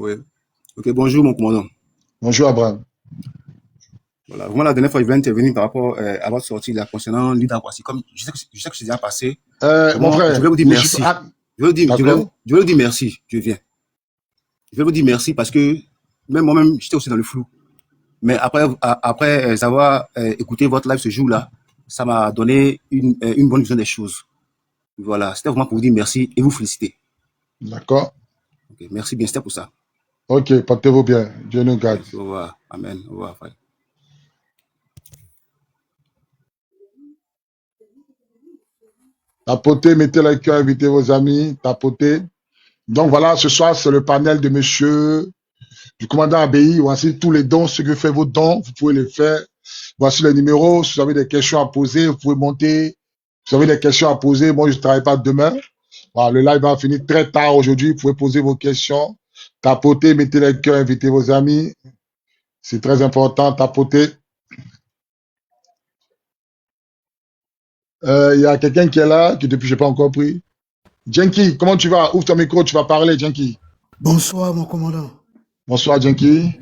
Oui. Ok, bonjour mon commandant. Bonjour Abraham. Voilà, vraiment la dernière fois, je vais intervenir par rapport à votre sortie là, concernant l'Ida Kwasi. Comme je sais que c'est déjà passé, Mon vraiment, je frère, voulais vous dire je suis pas... merci. Ah, Je d'accord. vais vous dire merci, je viens. Je vais vous dire merci parce que même moi-même, j'étais aussi dans le flou. Mais après avoir écouté votre live ce jour-là, ça m'a donné une bonne vision des choses. Voilà, c'était vraiment pour vous dire merci et vous féliciter. D'accord. Ok, merci bien, c'était pour ça. Ok, portez-vous bien. Dieu nous garde. Merci, au revoir. Amen. Au revoir, frère. Tapotez, mettez le cœur, invitez vos amis, tapotez. Donc voilà, ce soir, c'est le panel de monsieur du commandant ABI. Voici tous les dons, ce que fait vos dons, vous pouvez les faire. Voici les numéros. Si vous avez des questions à poser, vous pouvez monter. Si vous avez des questions à poser, moi, je ne travaille pas demain. Voilà, le live va finir très tard aujourd'hui. Vous pouvez poser vos questions. Tapotez, mettez le cœur, invitez vos amis. C'est très important, tapotez. Il y a quelqu'un qui est là, que depuis, je n'ai pas encore pris. Jenki, comment tu vas? Ouvre ton micro, tu vas parler, Jenki. Bonsoir, mon commandant. Bonsoir, Jenki.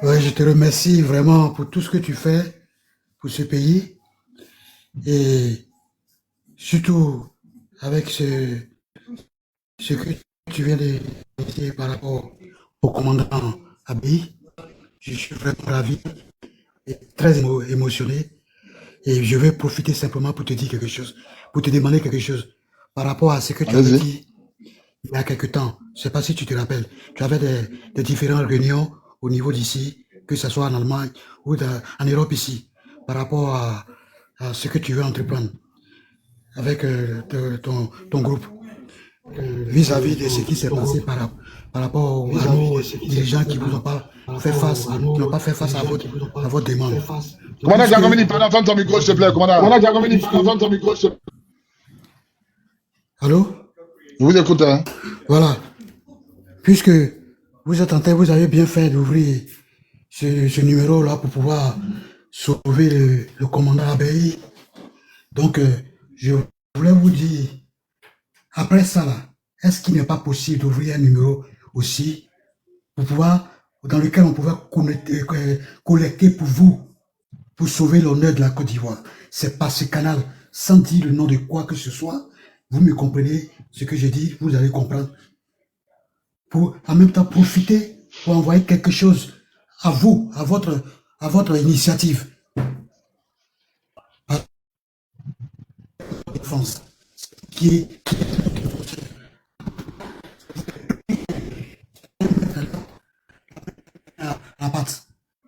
Ouais, je te remercie vraiment pour tout ce que tu fais pour ce pays et surtout avec ce que tu viens de dire par rapport au commandant Abi. Je suis vraiment ravi et très émotionné et je vais profiter simplement pour te dire quelque chose, pour te demander quelque chose par rapport à ce que tu avais Allez-y. dit il y a quelque temps. Je ne sais pas si tu te rappelles. Tu avais des différentes réunions au niveau d'ici, que ce soit en Allemagne ou en Europe ici, par rapport à ce que tu veux entreprendre avec ton groupe, vis-à-vis de ce qui s'est passé par rapport à nos dirigeants qui vous ont pas fait face, qui n'ont pas fait face à votre demande. Commandant Giacomini, prends ton micro, s'il te plaît, commandant Giacomini, prends ton micro, s'il te plaît. Allô? Je vous écoute, hein. Voilà. Puisque vous êtes en train, vous avez bien fait d'ouvrir ce numéro-là pour pouvoir sauver le commandant ABI. Donc, je voulais vous dire, après ça, là, est-ce qu'il n'est pas possible d'ouvrir un numéro aussi pour pouvoir, dans lequel on pouvait collecter pour vous, pour sauver l'honneur de la Côte d'Ivoire? C'est par ce canal, sans dire le nom de quoi que ce soit. Vous me comprenez ce que je dis, vous allez comprendre. Pour en même temps profiter pour envoyer quelque chose à vous, à votre initiative. Défense. Qui est la patte.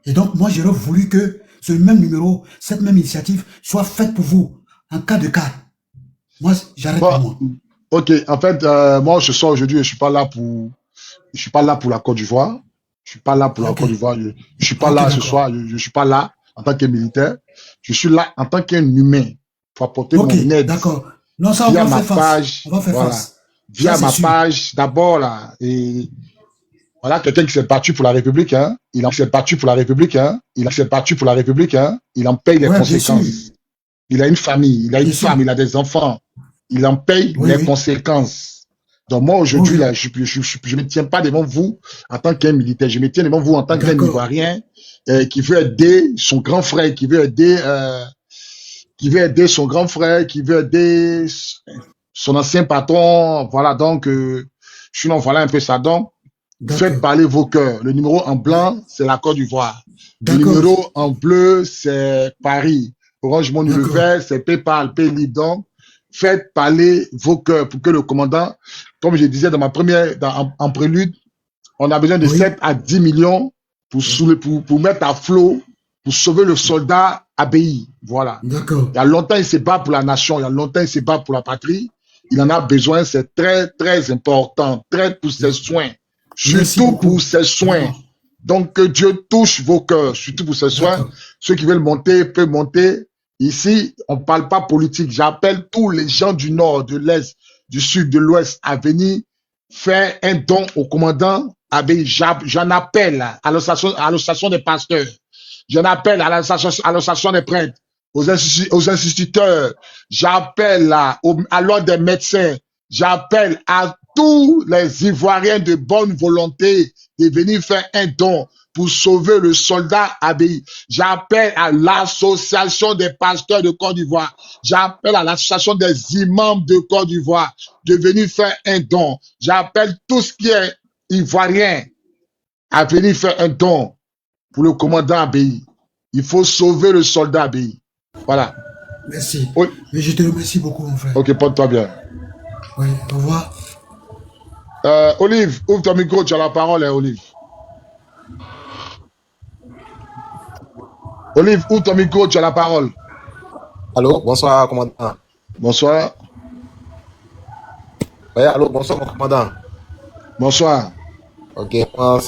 Et donc, moi, j'aurais voulu que ce même numéro, cette même initiative soit faite pour vous, en cas de cas. Moi, j'arrête pour moi. Ok, en fait, moi, ce soir, aujourd'hui, je suis pas là pour la Côte d'Ivoire. Je suis pas là pour la Côte d'Ivoire. Je suis pas là ce soir. Je suis pas là en tant que militaire. Je suis là en tant qu'un humain pour apporter mon aide. D'accord. Non, ça, on va faire face. On va faire face. Via ma page, d'abord, là. Et voilà, quelqu'un qui s'est battu pour la République, hein. Il s'est battu pour la République, hein. Il s'est battu pour la République, hein. Il en paye les conséquences. Il a une famille, il a une femme, il a des enfants. Il en paye les conséquences. Donc moi, aujourd'hui, là, je me tiens pas devant vous en tant qu'un militaire. Je me tiens devant vous en tant qu'un Ivoirien qui veut aider son grand frère, qui veut aider son grand frère, qui veut aider son ancien patron. Voilà, donc, sinon, voilà un peu ça. Donc, faites parler vos cœurs. Le numéro en blanc, c'est la Côte d'Ivoire. Le numéro en bleu, c'est Paris. Orange Money, le vert, c'est PayPal, PayLib. Donc, faites parler vos cœurs pour que le commandant, comme je disais dans ma première, en prélude, on a besoin de 7 à 10 millions pour mettre à flot, pour sauver le soldat ABI. Voilà. Il y a longtemps, il se bat pour la nation. Il y a longtemps, il se bat pour la patrie. Il en a besoin. C'est très, très important. Très pour ses soins. Surtout pour ses soins. Donc, que Dieu touche vos cœurs, surtout pour ses soins. Ceux qui veulent monter peuvent monter. Ici, on ne parle pas politique. J'appelle tous les gens du nord, de l'est, du sud, de l'ouest à venir faire un don au commandant ABI. J'en appelle à l'association des pasteurs. J'en appelle à l'association des prêtres, aux instituteurs. J'appelle à l'ordre des médecins. J'appelle à tous les Ivoiriens de bonne volonté de venir faire un don pour sauver le soldat Abbaye. J'appelle à l'association des pasteurs de Côte d'Ivoire. J'appelle à l'association des imams de Côte d'Ivoire de venir faire un don. J'appelle tout ce qui est Ivoirien à venir faire un don pour le commandant Abbaye. Il faut sauver le soldat Abbaye. Voilà. Merci. Oui. Mais je te remercie beaucoup, mon frère. Ok, porte-toi bien. Oui, au revoir. Olive, ouvre ton micro, tu as la parole, hein, Olive. Olive, ouvre ton micro, tu as la parole. Allô, bonsoir, commandant. Bonsoir. Oui, allô, bonsoir, mon commandant. Bonsoir. Ok, moi,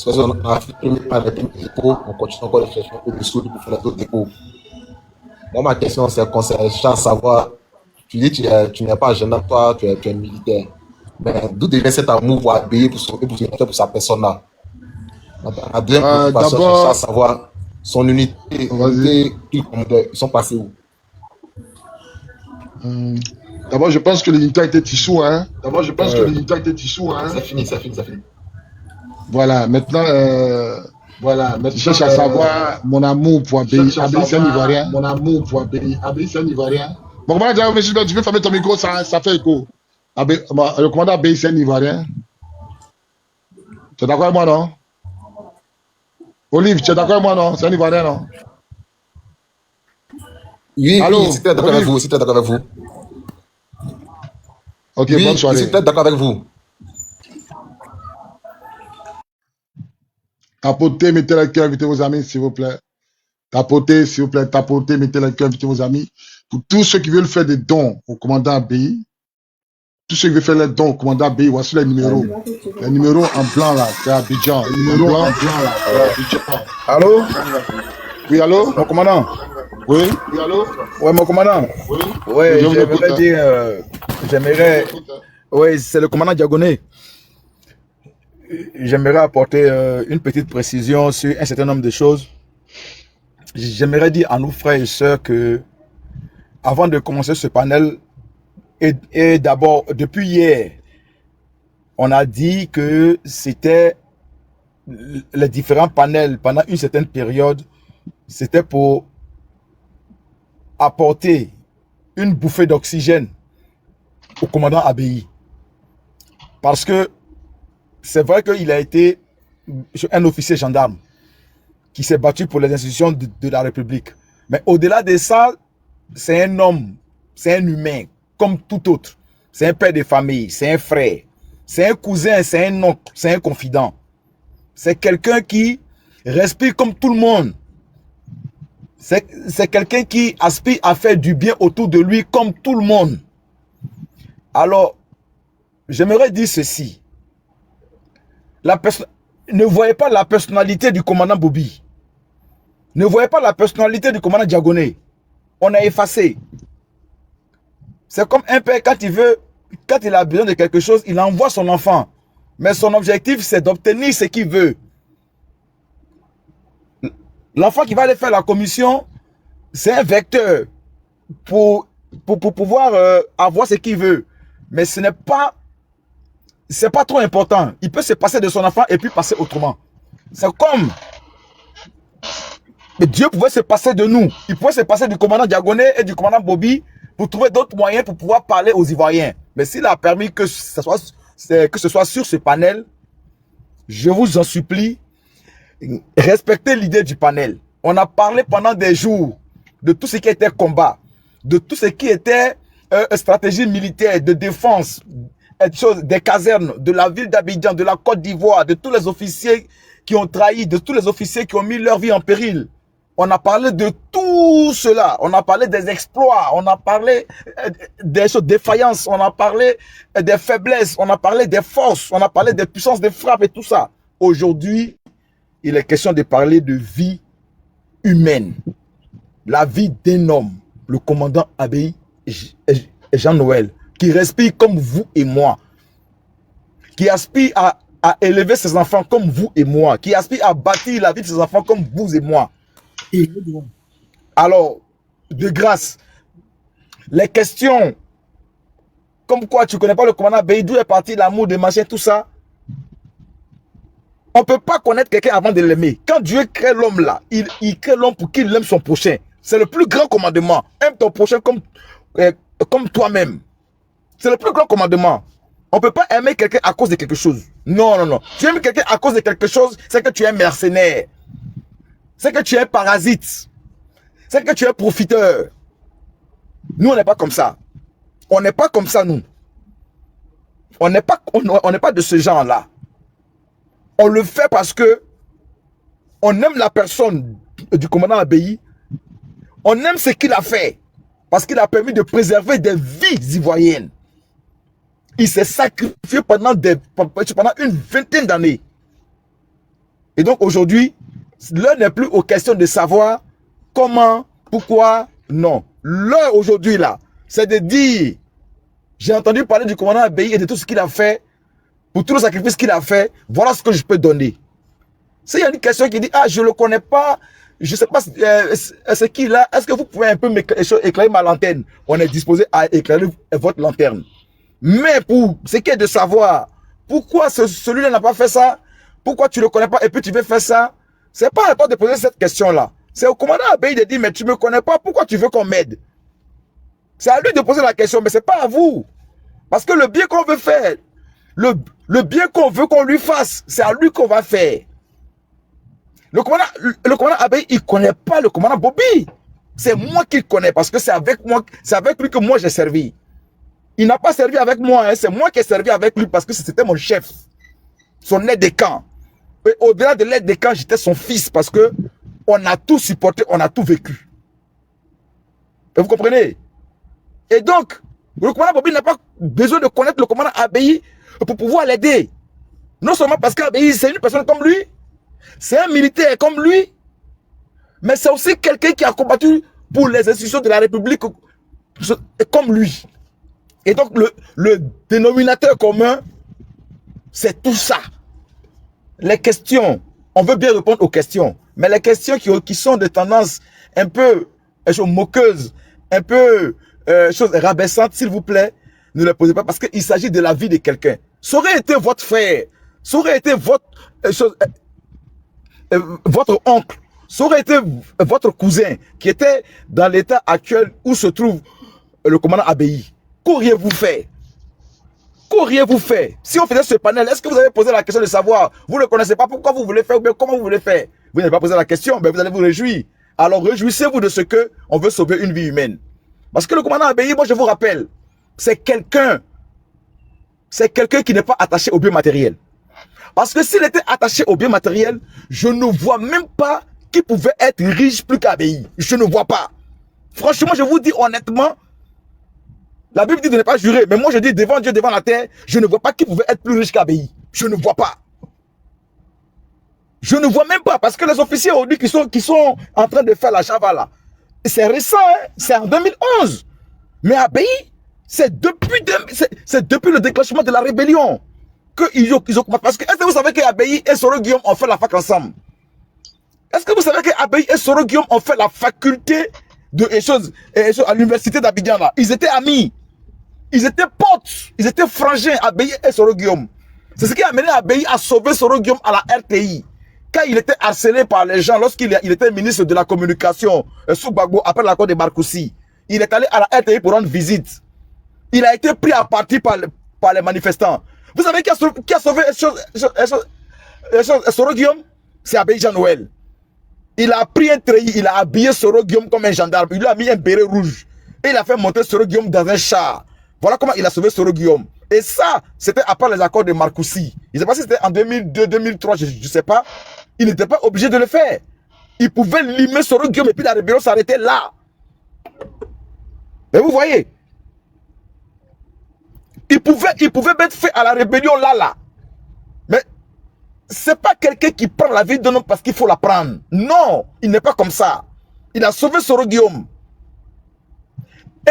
on a fait le premier pas avec les dépôts, on continue encore de chercher un peu de sous pour faire d'autres dépôts. Moi, ma question, c'est concernant à savoir, tu dis que tu n'es pas jeune, toi, tu es militaire. Mais d'où devient cet amour pour Abbaye, pour sa personne-là? La deuxième préoccupation, c'est à savoir son unité qu'il commandait, ils sont passés où? D'abord, je pense que l'unité a été tissou, hein. C'est fini, c'est fini, c'est fini. Voilà, maintenant, je cherche à savoir mon amour pour Abbaye. Abbaye, c'est un Ivoirien. Bon, comment dire, monsieur, tu veux fermer ton micro, ça fait écho. Le commandant Abbaye, c'est un Ivoirien. Tu es d'accord avec moi, non? Olive, tu es d'accord avec moi, non? C'est un Ivoirien, non? Oui, allô, oui, c'était d'accord avec vous, c'était d'accord avec vous. Ok, oui, bonne soirée. C'était d'accord avec vous. Tapotez, mettez le cœur, invitez vos amis, s'il vous plaît. Tapotez, s'il vous plaît, tapotez, mettez le cœur, invitez vos amis. Pour tous ceux qui veulent faire des dons au commandant Abbaye, tous ceux qui veulent faire les dons au commandant Abbaye, voici les numéros. Les numéros en blanc là, c'est Abidjan. Les numéros en blanc là, c'est Abidjan. Allô? Oui, allô? Mon commandant? Oui? Oui, allô? Ouais, mon commandant? Oui? Ouais, j'aimerais dire, oui, c'est le commandant Diagoné. J'aimerais apporter une petite précision sur un certain nombre de choses. J'aimerais dire à nos frères et sœurs que, avant de commencer ce panel, et d'abord, depuis hier, on a dit que c'était les différents panels pendant une certaine période, c'était pour apporter une bouffée d'oxygène au commandant Abbaye. Parce que c'est vrai qu'il a été un officier gendarme qui s'est battu pour les institutions de la République. Mais au-delà de ça, c'est un homme, c'est un humain, comme tout autre. C'est un père de famille, c'est un frère, c'est un cousin, c'est un oncle, c'est un confident. C'est quelqu'un qui respire comme tout le monde. C'est quelqu'un qui aspire à faire du bien autour de lui comme tout le monde. Alors, j'aimerais dire ceci. Ne voyez pas la personnalité du commandant Bobi. Ne voyez pas la personnalité du commandant Diagoné. On a effacé. C'est comme un père quand il a besoin de quelque chose, il envoie son enfant. Mais son objectif, c'est d'obtenir ce qu'il veut. L'enfant qui va aller faire la commission, c'est un vecteur pour pouvoir avoir ce qu'il veut. Mais ce n'est pas... C'est pas trop important. Il peut se passer de son enfant et puis passer autrement. C'est comme... Mais Dieu pouvait se passer de nous. Il pouvait se passer du commandant Diagoné et du commandant Bobi pour trouver d'autres moyens pour pouvoir parler aux Ivoiriens. Mais s'il a permis que ce soit sur ce panel, je vous en supplie, respectez l'idée du panel. On a parlé pendant des jours de tout ce qui était combat, de tout ce qui était stratégie militaire, de défense, des casernes, de la ville d'Abidjan, de la Côte d'Ivoire, de tous les officiers qui ont trahi, de tous les officiers qui ont mis leur vie en péril. On a parlé de tout cela. On a parlé des exploits. On a parlé des choses, défaillances. On a parlé des faiblesses. On a parlé des forces. On a parlé des puissances de frappe et tout ça. Aujourd'hui, il est question de parler de vie humaine. La vie d'un homme, le commandant Abbaye Jean-Noël, qui respire comme vous et moi, qui aspire à élever ses enfants comme vous et moi, qui aspire à bâtir la vie de ses enfants comme vous et moi. Alors, de grâce, les questions comme quoi tu ne connais pas le commandant Abeyi, d'où est parti l'amour de machin, tout ça. On ne peut pas connaître quelqu'un avant de l'aimer. Quand Dieu crée l'homme là, il crée l'homme pour qu'il aime son prochain. C'est le plus grand commandement. Aime ton prochain comme toi-même. C'est le plus grand commandement. On ne peut pas aimer quelqu'un à cause de quelque chose. Non, non, non. Tu aimes quelqu'un à cause de quelque chose, c'est que tu es mercenaire. C'est que tu es parasite. C'est que tu es profiteur. Nous, on n'est pas comme ça. On n'est pas comme ça, nous. On n'est pas de ce genre-là. On le fait parce que on aime la personne du commandant Abeyi. On aime ce qu'il a fait. Parce qu'il a permis de préserver des vies ivoiriennes. Il s'est sacrifié pendant une vingtaine d'années. Et donc aujourd'hui, l'heure n'est plus aux questions de savoir comment, pourquoi, non. L'heure aujourd'hui là, c'est de dire, j'ai entendu parler du commandant Abeyi et de tout ce qu'il a fait, pour tout le sacrifice qu'il a fait, voilà ce que je peux donner. S'il y a une question qui dit, ah, je ne le connais pas, je ne sais pas ce qu'il a, est-ce que vous pouvez un peu éclairer ma lanterne? On est disposé à éclairer votre lanterne. Mais pour ce qui est de savoir, pourquoi celui-là n'a pas fait ça, pourquoi tu ne le connais pas et puis tu veux faire ça, c'est pas à toi de poser cette question-là. C'est au commandant Abeyi de dire, mais tu ne me connais pas, pourquoi tu veux qu'on m'aide? C'est à lui de poser la question, mais ce n'est pas à vous. Parce que le bien qu'on veut faire, le bien qu'on veut qu'on lui fasse, c'est à lui qu'on va faire. Le commandant Abeyi, il ne connaît pas le commandant Bobby. C'est moi qui le connais parce que c'est avec lui que moi j'ai servi. Il n'a pas servi avec moi, hein, c'est moi qui ai servi avec lui parce que c'était mon chef. Son aide de camp. Et au-delà de l'aide de camp, j'étais son fils parce que on a tout supporté, on a tout vécu. Et vous comprenez? Et donc, le commandant Bobby n'a pas besoin de connaître le commandant Abeyi pour pouvoir l'aider. Non seulement parce qu'Abeyi, c'est une personne comme lui, c'est un militaire comme lui, mais c'est aussi quelqu'un qui a combattu pour les institutions de la République comme lui. Et donc, le dénominateur commun, c'est tout ça. Les questions, on veut bien répondre aux questions, mais les questions qui sont de tendance un peu moqueuses, un peu choses rabaissantes, s'il vous plaît, ne les posez pas parce qu'il s'agit de la vie de quelqu'un. Ça aurait été votre frère, ça aurait été votre oncle, ça aurait été votre cousin qui était dans l'état actuel où se trouve le commandant Abeyi. Qu'auriez-vous fait? Qu'auriez-vous fait? Si on faisait ce panel, est-ce que vous avez posé la question de savoir, vous ne le connaissez pas, pourquoi vous voulez faire ou bien comment vous voulez faire? Vous n'avez pas posé la question, mais vous allez vous réjouir. Alors réjouissez-vous de ce que on veut sauver une vie humaine. Parce que le commandant Abeyi, moi je vous rappelle, c'est quelqu'un qui n'est pas attaché au bien matériel. Parce que s'il était attaché au bien matériel, je ne vois même pas qui pouvait être riche plus qu'Abeyi. Je ne vois pas. Franchement, je vous dis honnêtement, la Bible dit de ne pas jurer, mais moi je dis devant Dieu, devant la terre, je ne vois pas qui pouvait être plus riche qu'Abeyi. Je ne vois pas. Je ne vois même pas, parce que les officiers aujourd'hui qui sont en train de faire la Java là, c'est récent, hein? C'est en 2011. Mais Abeyi, c'est depuis le déclenchement de la rébellion qu'ils ont combattu. Parce que est-ce que vous savez qu'Abeyi et Soro Guillaume ont fait la fac ensemble? Est-ce que vous savez qu'Abeyi et Soro Guillaume ont fait la faculté à l'université d'Abidjan là? Ils étaient amis. Ils étaient potes, ils étaient frangins, Abeyi et Soro Guillaume. C'est ce qui a amené Abeyi à sauver Soro Guillaume à la RTI. Quand il était harcelé par les gens, lorsqu'il était ministre de la communication, sous Gbagbo, après l'accord de Marcoussi, il est allé à la RTI pour rendre visite. Il a été pris à partie par les manifestants. Vous savez qui a sauvé Soro Guillaume? C'est Abeyi Jean-Noël. Il a pris un treillis, il a habillé Soro Guillaume comme un gendarme, il lui a mis un béret rouge. Et il a fait monter Soro Guillaume dans un char. Voilà comment il a sauvé Soro Guillaume. Et ça, c'était après les accords de Marcoussi. Je ne sais pas si c'était en 2002, 2003, je ne sais pas. Il n'était pas obligé de le faire. Il pouvait limer Soro Guillaume et puis la rébellion s'arrêtait là. Et vous voyez, il pouvait mettre fin à la rébellion là. Mais c'est pas quelqu'un qui prend la vie d'un homme parce qu'il faut la prendre. Non, il n'est pas comme ça. Il a sauvé Soro Guillaume.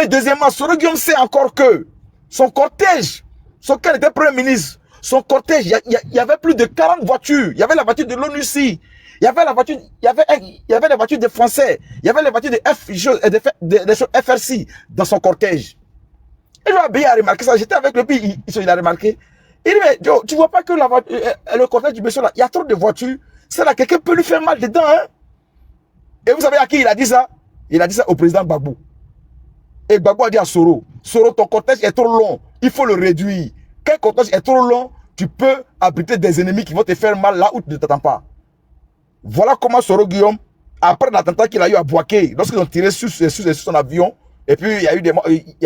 Et deuxièmement, Soro Guillaume sait encore que son cortège, quand il était Premier ministre, son cortège, il y avait plus de 40 voitures. Il y avait la voiture de l'ONUCI. Il y avait la voiture, il y avait les voitures des Français. Il y avait les voitures des FRC dans son cortège. Et le Abbaye a remarqué ça. J'étais avec le pays, il a remarqué. Il dit, mais Joe, tu vois pas que le cortège du monsieur là, il y a trop de voitures. C'est là, quelqu'un peut lui faire mal dedans. Hein? Et vous savez à qui il a dit ça? Il a dit ça au président Gbagbo. Et Gbagbo a dit à Soro, Soro, ton cortège est trop long. Il faut le réduire. Quand le cortège est trop long, tu peux abriter des ennemis qui vont te faire mal là où tu ne t'attends pas. Voilà comment Soro Guillaume, après l'attentat qu'il a eu à Bouaké, lorsqu'ils ont tiré sur son avion, et puis il y a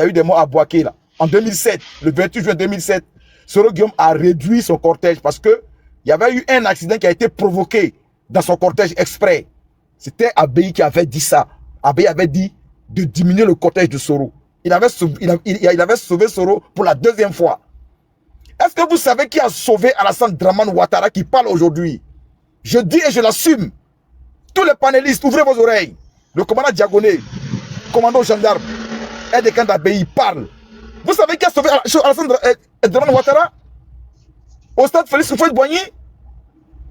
eu des morts à Bouaké là. En 2007, le 28 juin 2007, Soro Guillaume a réduit son cortège parce que il y avait eu un accident qui a été provoqué dans son cortège exprès. C'était Abbaye qui avait dit ça. Abbaye avait dit de diminuer le cortège de Soro. Il avait sauvé Soro pour la deuxième fois. Est-ce que vous savez qui a sauvé Alassane Dramane Ouattara qui parle aujourd'hui? Je dis et je l'assume. Tous les panélistes, ouvrez vos oreilles. Le commandant Diagoné, commandant gendarme, et des camps d'Abbaye parle. Vous savez qui a sauvé Alassane Dramane Ouattara au stade Félix Houphouët-Boigny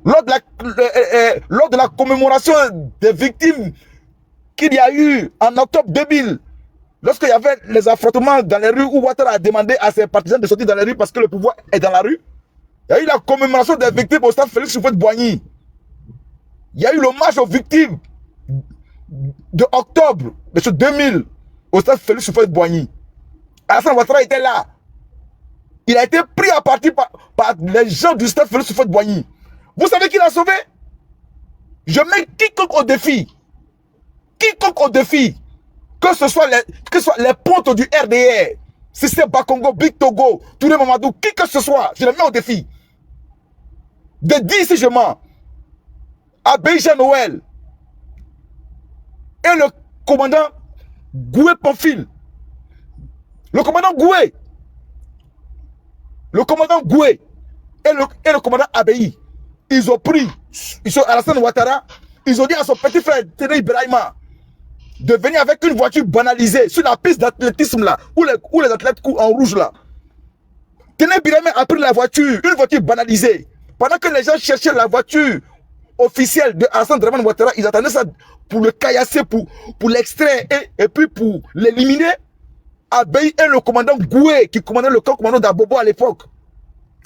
lors de la commémoration des victimes qu'il y a eu en octobre 2000, lorsqu'il y avait les affrontements dans les rues où Ouattara a demandé à ses partisans de sortir dans les rues parce que le pouvoir est dans la rue. Il y a eu la commémoration des victimes au stade Félix Houphouët-Boigny. Il y a eu l'hommage aux victimes de octobre de 2000 au stade Félix Houphouët-Boigny. Alassane Ouattara était là. Il a été pris à partie par les gens du stade Félix Houphouët-Boigny. Vous savez qui l'a sauvé? Je mets quiconque au défi. Quiconque au défi. Que ce soit les pontes du RDR, si c'est Bakongo, Big Togo, Touré Mamadou, qui que ce soit, je le mets au défi. De dire si je mens. Abbaye Jean Noël et le commandant Goué Pamphile. Le commandant Goué. Le commandant Goué et le commandant Abbaye. Ils ont pris Alassane Ouattara. Ils ont dit à son petit frère Téné Ibrahima de venir avec une voiture banalisée sur la piste d'athlétisme là, où les athlètes courent en rouge là. Téné Ibrahima a pris la voiture, une voiture banalisée. Pendant que les gens cherchaient la voiture officielle de Alassane Dramane Ouattara, ils attendaient ça pour le caillasser, pour l'extraire et puis pour l'éliminer. Abbaye et le commandant Goué, qui commandait le camp commandant d'Abobo à l'époque,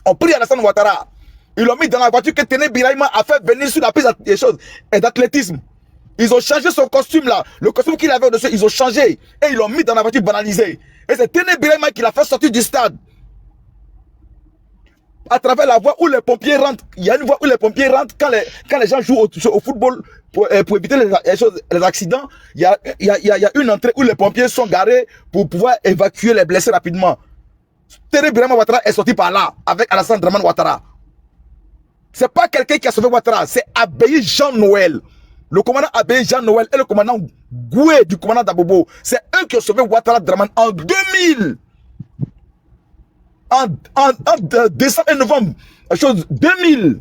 ont pris Alassane Ouattara. Ils l'ont mis dans la voiture que Téné Ibrahima a fait venir sur la piste d'athlétisme. Ils ont changé son costume là. Le costume qu'il avait au-dessus, ils ont changé. Et ils l'ont mis dans la voiture banalisée. Et c'est Téné Ibrahima qui l'a fait sortir du stade. À travers la voie où les pompiers rentrent. Il y a une voie où les pompiers rentrent quand les gens jouent au football pour éviter les accidents. Il y a une entrée où les pompiers sont garés pour pouvoir évacuer les blessés rapidement. Téné Ibrahima Ouattara est sorti par là avec Alassane Dramane Ouattara. C'est pas quelqu'un qui a sauvé Ouattara, c'est Abbaye Jean Noël. Le commandant Abbaye Jean Noël et le commandant Goué du commandant d'Abobo. C'est eux qui ont sauvé Ouattara Dramane en 2000. En décembre et novembre 2000.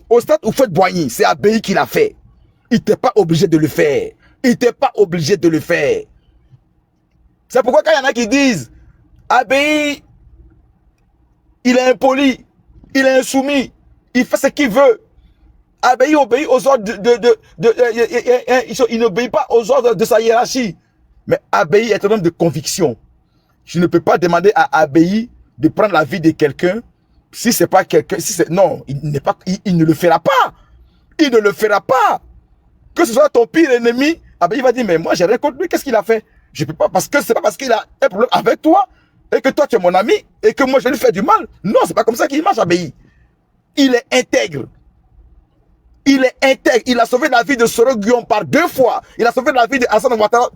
Au stade Houphouët-Boigny, c'est Abbaye qui l'a fait. Il n'était pas obligé de le faire. Il n'était pas obligé de le faire. C'est pourquoi quand il y en a qui disent Abbaye, il est impoli, il est insoumis, il fait ce qu'il veut. Abbaye obéit aux ordres il n'obéit pas aux ordres de sa hiérarchie. Mais Abbaye est un homme de conviction. Je ne peux pas demander à Abbaye de prendre la vie de quelqu'un si c'est pas quelqu'un. Non, il ne le fera pas. Il ne le fera pas. Que ce soit ton pire ennemi, Abbaye va dire mais moi j'ai rien contre lui, qu'est-ce qu'il a fait? Je peux pas, parce que c'est pas parce qu'il a un problème avec toi et que toi tu es mon ami et que moi je vais lui faire du mal. Non, c'est pas comme ça qu'il marche, Abbaye. Il est intègre. Il est intègre. Il a sauvé la vie de Soro Guillaume par 2 fois. Il a sauvé la vie de Alassane Ouattara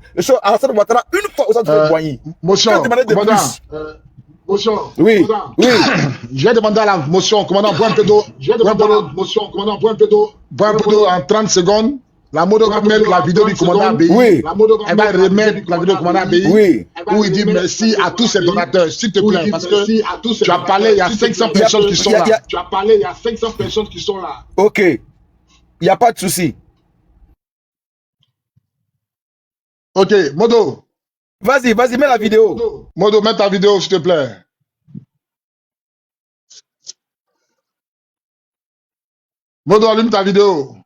une fois au centre de Boigny. Motion, commandant. Motion. Oui, oui. J'ai demandé à la motion, commandant, bois un peu d'eau. J'ai demandé à la motion, commandant, bois un peu d'eau. Bois un peu d'eau en 30 secondes. La modo va mettre la vidéo du commandant Abbaye. Oui. Elle va remettre la vidéo du commandant Abbaye. Oui. Où il dit merci à tous ces donateurs, s'il te plaît. Parce que tu as parlé, il y a 500 personnes qui sont là. Tu as parlé, il y a 500 personnes qui sont là. Ok. Il n'y a pas de souci. Ok, Modo. Vas-y, mets la vidéo. Modo, mets ta vidéo, s'il te plaît. Modo, allume ta vidéo.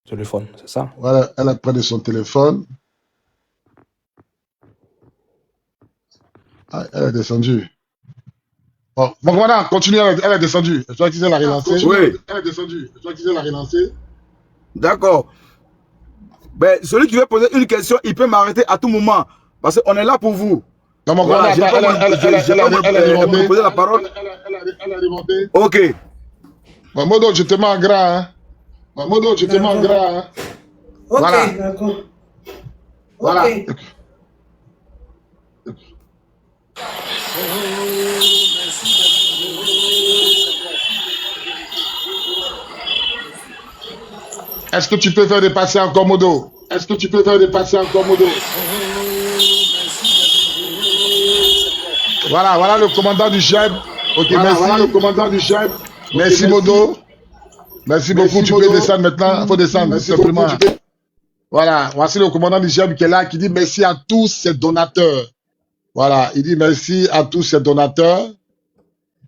téléphone, c'est ça? Voilà, elle a près de son téléphone. Ah, elle est descendue. Bon, mon commandant, continue, elle est descendue. Je dois utiliser la relancer. Oui. Elle est descendue. Je dois utiliser la relancer. D'accord. Ben, celui qui veut poser une question, il peut m'arrêter à tout moment. Parce qu'on est là pour vous. Non, mon Voilà, commandant, elle a demandé. me poser la parole. Elle a demandé. Ok. Bon, Modo, je te mets en gras. Hein. Bon, Modo, je te mets en gras. Hein. Ok, Voilà. d'accord. Voilà. Ok. Est-ce que tu peux faire des passés encore, Modo? Est-ce que tu peux faire des passés encore, Modo? Voilà, voilà le commandant du chef. Ok, voilà, merci. Voilà le commandant du chef. Okay, merci, Modo. Merci beaucoup. Tu peux descendre maintenant. Il faut descendre, simplement. Voilà, voici le commandant du chef qui est là, qui dit merci à tous ces donateurs. Voilà, il dit merci à tous ces donateurs.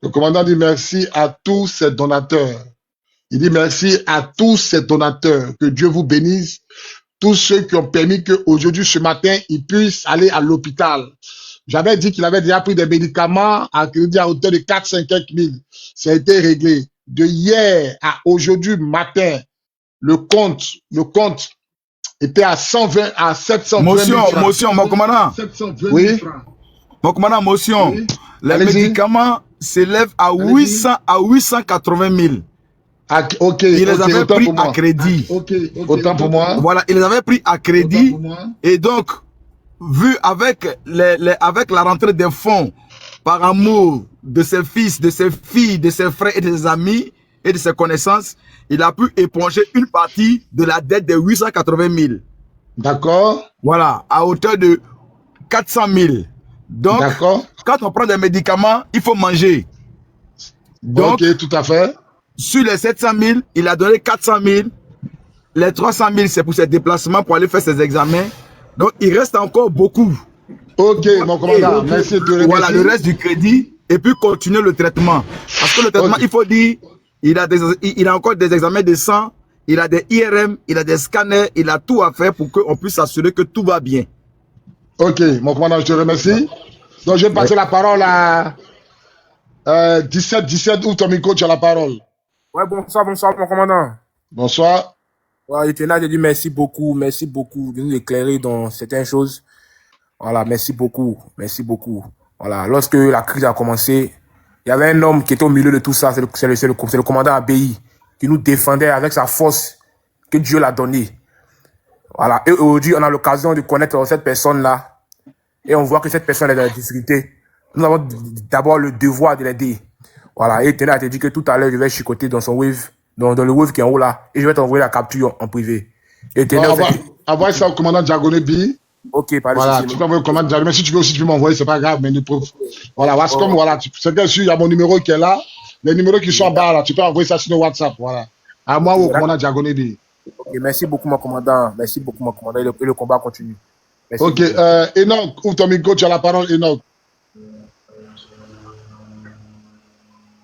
Le commandant dit merci à tous ces donateurs. Il dit merci à tous ces donateurs. Que Dieu vous bénisse. Tous ceux qui ont permis qu'aujourd'hui, ce matin, ils puissent aller à l'hôpital. J'avais dit qu'il avait déjà pris des médicaments à crédit à hauteur de 4-5 000. Ça a été réglé. De hier à aujourd'hui matin, le compte était à 120, à 720 000 francs. Motion, mon commandant. 720 000 Oui. francs. Mon commandant, motion. Oui. Les médicaments s'élèvent à 800 à 880 000. Ah, ok, Il les avait autant pris pour moi. à crédit. Autant pour moi. Voilà, il les avait pris à crédit. Et donc, vu avec la rentrée des fonds, par amour de ses fils, de ses filles, de ses frères et de ses amis et de ses connaissances, il a pu éponger une partie de la dette de 880 000. D'accord. Voilà, à hauteur de 400 000. Donc, quand on prend des médicaments, il faut manger. Donc, ok, tout à fait. Sur les 700 000, il a donné 400 000. Les 300 000, c'est pour ses déplacements, pour aller faire ses examens. Donc, il reste encore beaucoup. Ok, mon commandant, merci de te remercier. Voilà, le reste du crédit, et puis continuer le traitement. Parce que le traitement, il faut dire, il a encore des examens de sang, il a des IRM, il a des scanners, il a tout à faire pour qu'on puisse s'assurer que tout va bien. Ok, mon commandant, je te remercie. Donc, je vais passer la parole à 17 ou Tomiko, tu as la parole. Ouais, bonsoir, mon commandant. Bonsoir. Ouais, il était là, je dis merci beaucoup de nous éclairer dans certaines choses. Voilà, merci beaucoup. Voilà, lorsque la crise a commencé, il y avait un homme qui était au milieu de tout ça, c'est le commandant ABI, qui nous défendait avec sa force que Dieu l'a donnée. Voilà, et aujourd'hui, on a l'occasion de connaître cette personne-là, et on voit que cette personne est dans la difficulté. Nous avons d'abord le devoir de l'aider. Voilà, et Téna a dit que tout à l'heure, je vais chicoter dans son wave, dans le wave qui est en haut là, et je vais t'envoyer la capture en privé. Et Téna, envoie ça au commandant Diagoné B. Ok, par voilà, tu peux envoyer au commandant Diagoné. Mais si tu veux aussi, tu peux m'envoyer, c'est pas grave, mais nous preuves. Voilà, c'est comme, voilà, c'est bien sûr, il y a mon numéro qui est là, les numéros qui sont en bas là, tu peux envoyer ça sur nos WhatsApp, voilà. À moi ou au commandant Diagoné B. Ok, merci beaucoup, mon commandant. Et le combat continue. Merci ok, Enoch, ouvre ton micro, tu as la parole, Enoch.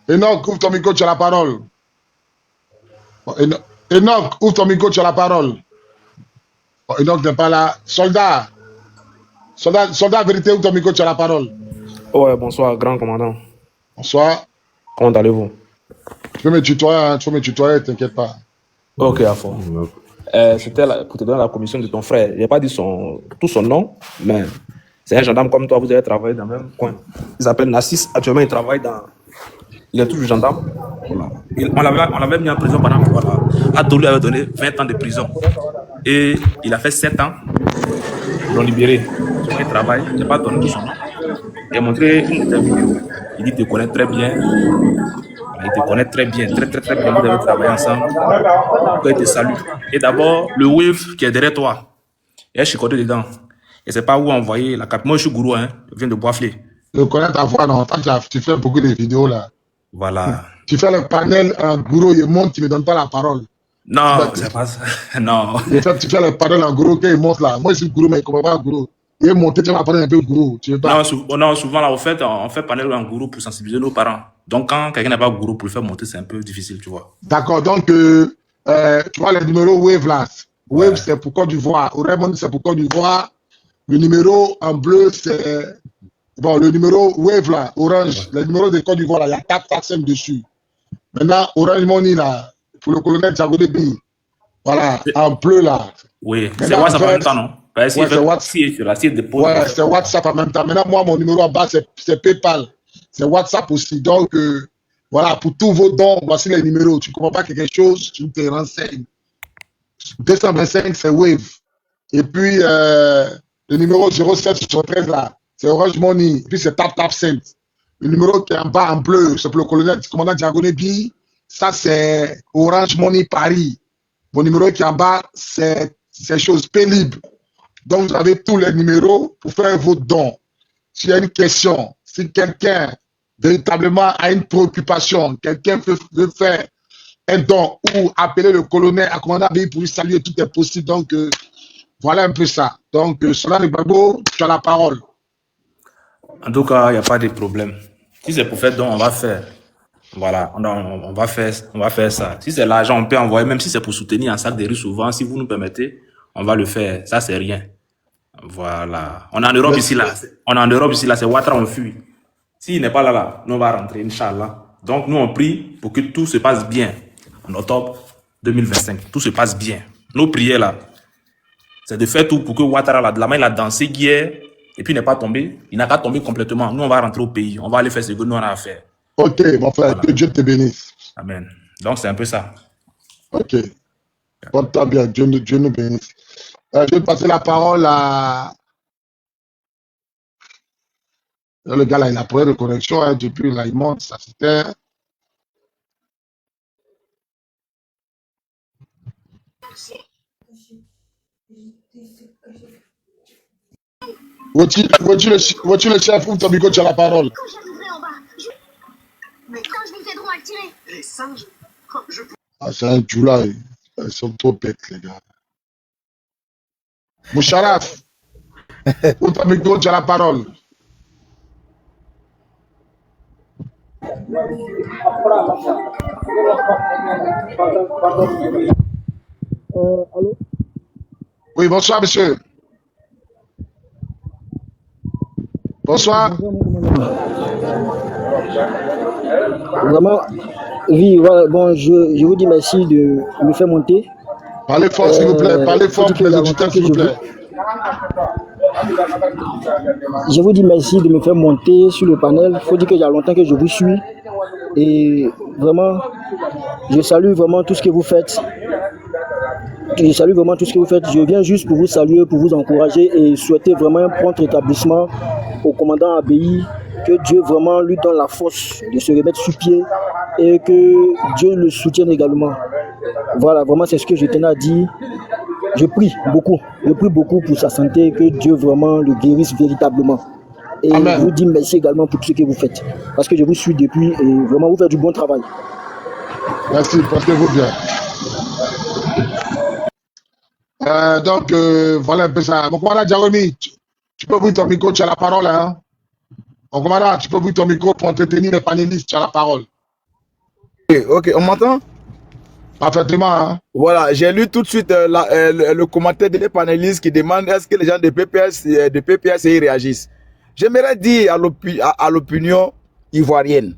Enoch, ouvre ton micro, tu as la parole. Enoch, ouvre ton micro, tu as la parole. Enoch n'est pas là. Soldat, vérité, ouvre ton micro, tu as la parole. Ouais, bonsoir, grand commandant. Bonsoir. Comment allez-vous? Tu peux me tutoyer, t'inquiète pas. Ok, à fond. C'était pour te donner la commission de ton frère. Il n'a pas dit tout son nom, mais c'est un gendarme comme toi, vous avez travaillé dans le même coin. Il s'appelle Nassis. Actuellement, il travaille dans... Il est toujours gendarme. Voilà. On l'avait mis en prison pendant... Voilà. Adou lui avait donné 20 ans de prison. Et il a fait 7 ans. Ils l'ont libéré. Il travaille. Il n'a pas donné tout son nom. Il a montré une vidéo. Il dit qu'il te connaît très bien. Il te connaît très bien. Très bien. Vous devez travailler ensemble. Il te salue. Et d'abord, le wave qui est derrière toi. Il y a un chicoté dedans. Et c'est pas où envoyer la cape. Moi, je suis gourou. Hein. Je viens de Boisflé. Je connais ta voix. Non. Tu fais beaucoup de vidéos là. Voilà. Tu fais le panel en gourou, il monte, tu ne me donnes pas la parole. Non, c'est pas ça. Non. Tu fais le panel en gourou, quand il monte là. Moi, je suis gourou, mais il ne comprend pas gourou. Il est monté, tu vas parler un peu gourou. Tu veux pas... Non, souvent là, on fait panel en gourou pour sensibiliser nos parents. Donc, quand quelqu'un n'a pas gourou pour le faire monter, c'est un peu difficile, tu vois. D'accord, donc, tu vois les numéros Wave là. Wave, Ouais. c'est pour Côte d'Ivoire. Orange Money, c'est pour Côte d'Ivoire. Le numéro en bleu, c'est... Bon, le numéro Wave là, Orange, le numéro de Côte d'Ivoire là, il y a 4 taxes dessus. Maintenant, Orange Money là, pour le colonel Diagoné B, voilà, en bleu là. Oui, c'est Maintenant, en WhatsApp en même fait, temps, non? Parce que ouais, c'est WhatsApp. si sur la site dépose. Ouais, c'est WhatsApp en même temps. Maintenant, moi, mon numéro en bas, c'est PayPal. C'est WhatsApp aussi. Donc, voilà, pour tous vos dons, voici les numéros. Tu ne comprends pas quelque chose, tu te renseignes. 225, c'est Wave. Et puis, le numéro 0773 là, c'est Orange Money. Et puis, c'est TapTapSend. Le numéro qui est en bas en bleu, c'est pour le colonel, commandant Diagoné B. Ça, c'est Orange Money Paris. Mon numéro qui est en bas, c'est chose pénible. Donc, vous avez tous les numéros pour faire vos dons. S'il y a une question, si quelqu'un véritablement a une préoccupation, quelqu'un veut faire un don ou appeler le colonel à commandant Abbaye pour lui saluer, tout est possible. Donc, voilà un peu ça. Donc, Solane Gbagbo, tu as la parole. En tout cas, il n'y a pas de problème. Si c'est pour faire don, on va faire. Voilà, on va faire ça. Si c'est l'argent, on peut envoyer, même si c'est pour soutenir un sac de riz souvent, si vous nous permettez, on va le faire. Ça, c'est rien. Voilà. On est en Europe ici, là. On est en Europe ici, là. C'est Ouattara, on fuit. S'il n'est pas là, nous, on va rentrer, Inch'Allah. Donc, nous, on prie pour que tout se passe bien en octobre 2025. Tout se passe bien. Nos prières, là, c'est de faire tout pour que Ouattara, là, de la main, il a dansé hier, et puis il n'est pas tombé. Il n'a qu'à tomber complètement. Nous, on va rentrer au pays. On va aller faire ce que nous, on a à faire. Ok, mon frère, Voilà. que Dieu te bénisse. Amen. Donc, c'est un peu ça. Ok. Porte-toi bien, Dieu nous bénisse. Je vais passer la parole à... Le gars là, il a problème de connexion, hein, depuis là, il monte, ça c'était... Vois-tu le chef, ouvre ton micro, tu as la parole. Quand j'arriverai en bas, mais quand je vous aideront à le tirer. Les singes. Ah, c'est un djoula, ils sont trop bêtes, les gars. Moucharaf, ouvre ton micro, tu as la parole. Allô? Oui, bonsoir, monsieur. Bonsoir. Vraiment, oui, voilà, bon, je vous dis merci de me faire monter. Parlez fort, s'il vous plaît. Parlez fort pour les auditeurs, s'il vous plaît. Je vous dis merci de me faire monter sur le panel. Il faut dire qu'il y a longtemps que je vous suis. Et vraiment, je salue vraiment tout ce que vous faites. Je salue vraiment tout ce que vous faites. Je viens juste pour vous saluer, pour vous encourager et souhaiter vraiment un prompt rétablissement au commandant Abbaye. Que Dieu vraiment lui donne la force de se remettre sur pied et que Dieu le soutienne également. Voilà, vraiment c'est ce que je tenais à dire. Je prie beaucoup pour sa santé, que Dieu vraiment le guérisse véritablement. Et Amen. je vous dis merci également pour tout ce que vous faites. Parce que je vous suis depuis et vraiment vous faites du bon travail. Merci, portez-vous bien. Donc, voilà un peu ça. Mon commandant Jeremy, tu peux ouvrir ton micro, tu as la parole. Hein? Mon commandant, tu peux ouvrir ton micro pour entretenir les panélistes, tu as la parole. Ok, on m'entend? Parfaitement. Hein? Voilà, j'ai lu tout de suite le commentaire des panélistes qui demandent est-ce que les gens de PPSCI réagissent. J'aimerais dire à l'opinion ivoirienne,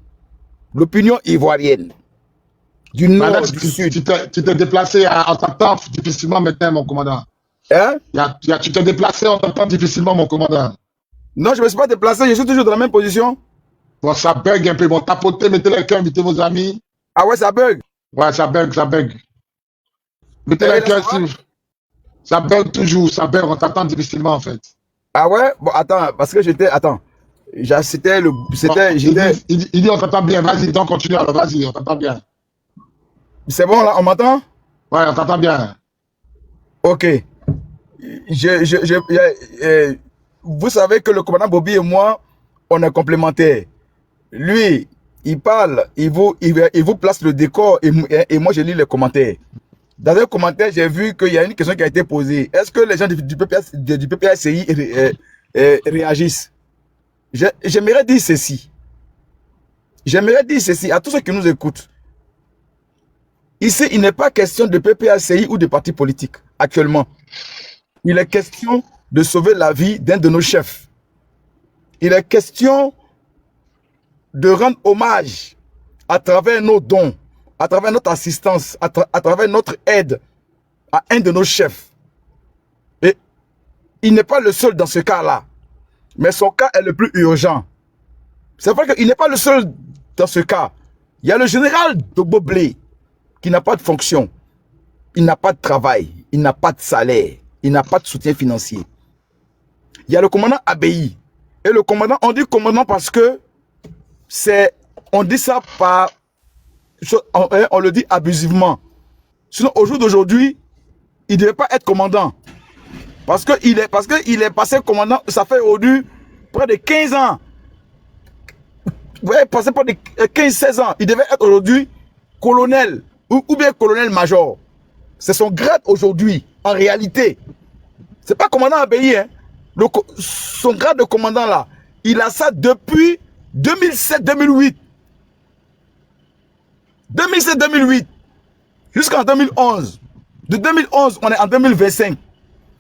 du nord, du sud. Tu t'es déplacé en t'entendant difficilement maintenant, mon commandant. Hein? Tu t'es déplacé en t'entendant difficilement, mon commandant. Non, je ne me suis pas déplacé, je suis toujours dans la même position. Bon, ça bug un peu. Bon, tapotez, mettez le cœur, invitez vos amis. Ah ouais, ça bug. Ouais, ça bug. Mettez le cœur, ça bug toujours, ça bug, on t'entend difficilement en fait. Ah ouais? Bon, attends, parce que Attends. Il dit on t'entend bien, vas-y, donc continue alors, vas-y, on t'entend bien. C'est bon là, on m'entend? Ouais, on t'entend bien. Ok. Vous savez que le commandant Bobby et moi, on est complémentaires. Lui, il parle, il vous place le décor et moi je lis les commentaires. Dans un commentaire, j'ai vu qu'il y a une question qui a été posée. Est-ce que les gens du PPSCI réagissent? J'aimerais dire ceci. À tous ceux qui nous écoutent. Ici, il n'est pas question de PPACI ou de partis politiques, actuellement. Il est question de sauver la vie d'un de nos chefs. Il est question de rendre hommage à travers nos dons, à travers notre assistance, à travers notre aide à un de nos chefs. Et il n'est pas le seul dans ce cas-là, mais son cas est le plus urgent. C'est vrai qu'il n'est pas le seul dans ce cas. Il y a le général Dogbo Blé qui n'a pas de fonction, il n'a pas de travail, il n'a pas de salaire, il n'a pas de soutien financier. Il y a le commandant Abei. Et le commandant, on dit commandant parce que on dit ça par, on le dit abusivement. Sinon, au jour d'aujourd'hui, il ne devait pas être commandant. Parce qu'il est passé commandant, ça fait aujourd'hui près de 15 ans. Vous voyez, passé près de 15-16 ans. Il devait être aujourd'hui colonel ou bien colonel-major. C'est son grade aujourd'hui, en réalité. C'est pas commandant Abei, hein. Son grade de commandant là, il a ça depuis 2007-2008. 2007-2008 jusqu'en 2011. De 2011, on est en 2025.